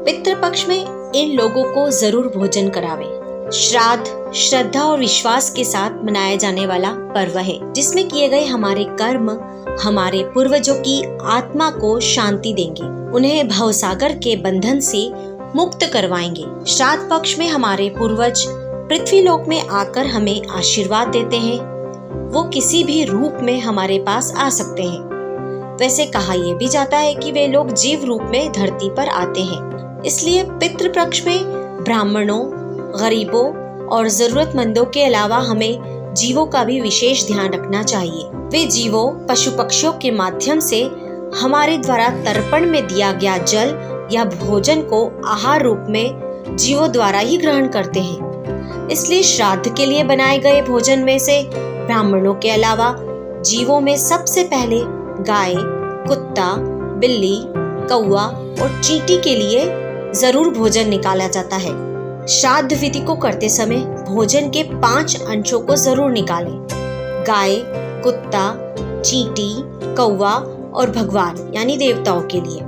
पितृपक्ष में इन लोगों को जरूर भोजन करावे। श्राद्ध श्रद्धा और विश्वास के साथ मनाया जाने वाला पर्व है, जिसमें किए गए हमारे कर्म हमारे पूर्वजों की आत्मा को शांति देंगे, उन्हें भवसागर के बंधन से मुक्त करवाएंगे। श्राद्ध पक्ष में हमारे पूर्वज पृथ्वी लोक में आकर हमें आशीर्वाद देते हैं। वो किसी भी रूप में हमारे पास आ सकते हैं। वैसे कहा यह भी जाता है कि वे लोग जीव रूप में धरती पर आते हैं। इसलिए पितृपक्ष में ब्राह्मणों, गरीबों और जरूरतमंदों के अलावा हमें जीवों का भी विशेष ध्यान रखना चाहिए। वे जीवों पशु पक्षियों के माध्यम से हमारे द्वारा तर्पण में दिया गया जल या भोजन को आहार रूप में जीवों द्वारा ही ग्रहण करते हैं। इसलिए श्राद्ध के लिए बनाए गए भोजन में से ब्राह्मणों के अलावा जीवों में सबसे पहले गाय, कुत्ता, बिल्ली, कौवा और चींटी के लिए जरूर भोजन निकाला जाता है। श्राद्ध विधि को करते समय भोजन के 5 अंशों को जरूर निकालें। गाय, कुत्ता, चींटी, कौवा और भगवान यानी देवताओं के लिए।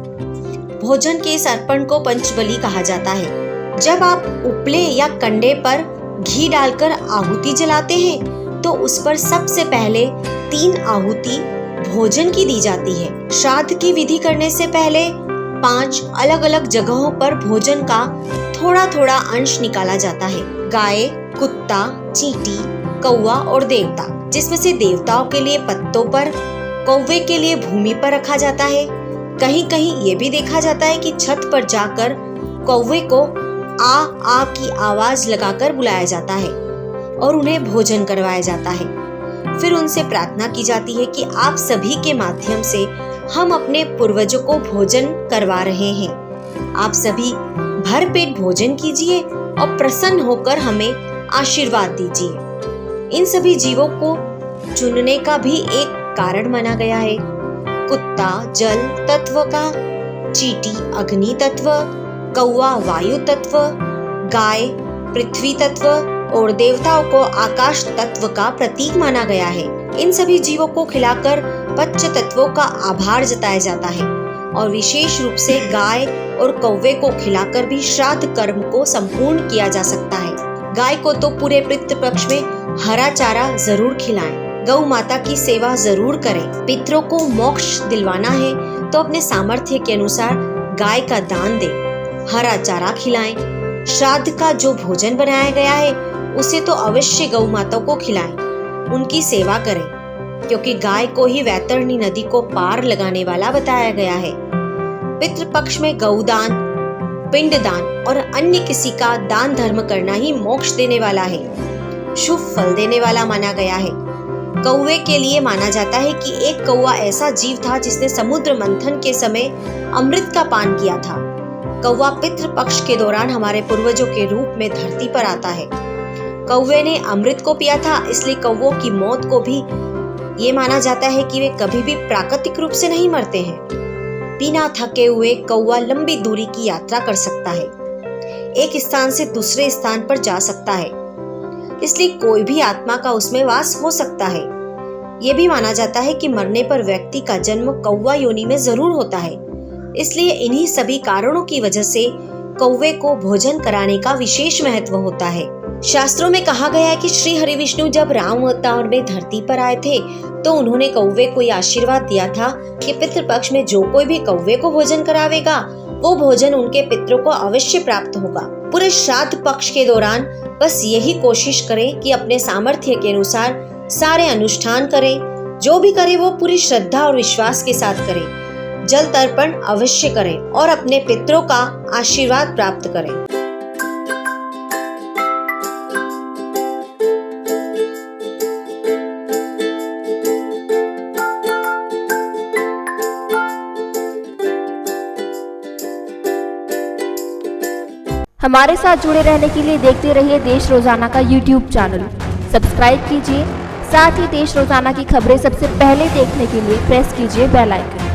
भोजन के इस अर्पण को पंचबली कहा जाता है। जब आप उपले या कंडे पर घी डालकर आहुति जलाते हैं तो उस पर सबसे पहले 3 आहुति भोजन की दी जाती है। श्राद्ध की विधि करने से पहले 5 अलग अलग जगहों पर भोजन का थोड़ा थोड़ा अंश निकाला जाता है। गाय, कुत्ता, चींटी, कौवा और देवता, जिसमें से देवताओं के लिए पत्तों पर, कौवे के लिए भूमि पर रखा जाता है। कहीं कहीं ये भी देखा जाता है कि छत पर जाकर कौवे को आ की आवाज लगाकर बुलाया जाता है और उन्हें भोजन करवाया जाता है। फिर उनसे प्रार्थना की जाती है कि आप सभी के माध्यम से हम अपने पूर्वजों को भोजन करवा रहे हैं। आप सभी भरपेट भोजन कीजिए और प्रसन्न होकर हमें आशीर्वाद दीजिए। इन सभी जीवों को चुनने का भी एक कारण माना गया है। कुत्ता जल तत्व का, चींटी अग्नि तत्व, कौवा वायु तत्व, गाय पृथ्वी तत्व और देवताओं को आकाश तत्व का प्रतीक माना गया है। इन सभी जीवों को खिलाकर पंच तत्वों का आभार जताया जाता है और विशेष रूप से गाय और कौवे को खिलाकर भी श्राद्ध कर्म को संपूर्ण किया जा सकता है। गाय को तो पूरे पितृपक्ष में हरा चारा जरूर खिलाएं। गौ माता की सेवा जरूर करें। पितरों को मोक्ष दिलवाना है तो अपने सामर्थ्य के अनुसार गाय का दान दें, हरा चारा खिलाएं। श्राद्ध का जो भोजन बनाया गया है उसे तो अवश्य गौ माता को खिलाएं, उनकी सेवा करें, क्योंकि गाय को ही वैतरणी नदी को पार लगाने वाला बताया गया है। पितृपक्ष में गौदान, पिंडदान और अन्य किसी का दान धर्म करना ही मोक्ष देने वाला है, शुभ फल देने वाला माना गया है। कौवे के लिए माना जाता है कि एक कौवा ऐसा जीव था जिसने समुद्र मंथन के समय अमृत का पान किया था। कौवा पितृपक्ष के दौरान हमारे पूर्वजों के रूप में धरती पर आता है। कौवे ने अमृत को पिया था, इसलिए कौवों की मौत को भी ये माना जाता है कि वे कभी भी प्राकृतिक रूप से नहीं मरते हैं। बिना थके हुए कौवा लंबी दूरी की यात्रा कर सकता है, एक स्थान से दूसरे स्थान पर जा सकता है, इसलिए कोई भी आत्मा का उसमें वास हो सकता है। ये भी माना जाता है कि मरने पर व्यक्ति का जन्म कौवा योनि में जरूर होता है, इसलिए इन्हीं सभी कारणों की वजह से कौवे को भोजन कराने का विशेष महत्व होता है। शास्त्रों में कहा गया है कि श्री हरि विष्णु जब राम अवतार में धरती पर आए थे तो उन्होंने कौवे को यह आशीर्वाद दिया था कि पितृपक्ष में जो कोई भी कौवे को भोजन करावेगा वो भोजन उनके पितरों को अवश्य प्राप्त होगा। पूरे श्राद्ध पक्ष के दौरान बस यही कोशिश करें कि अपने सामर्थ्य के अनुसार सारे अनुष्ठान करें। जो भी करें वो पूरी श्रद्धा और विश्वास के साथ करें। जल तर्पण अवश्य करें और अपने पितरों का आशीर्वाद प्राप्त करें। हमारे साथ जुड़े रहने के लिए देखते रहिए देश रोजाना का YouTube चैनल। सब्सक्राइब कीजिए, साथ ही देश रोजाना की खबरें सबसे पहले देखने के लिए प्रेस कीजिए बेल आइकन।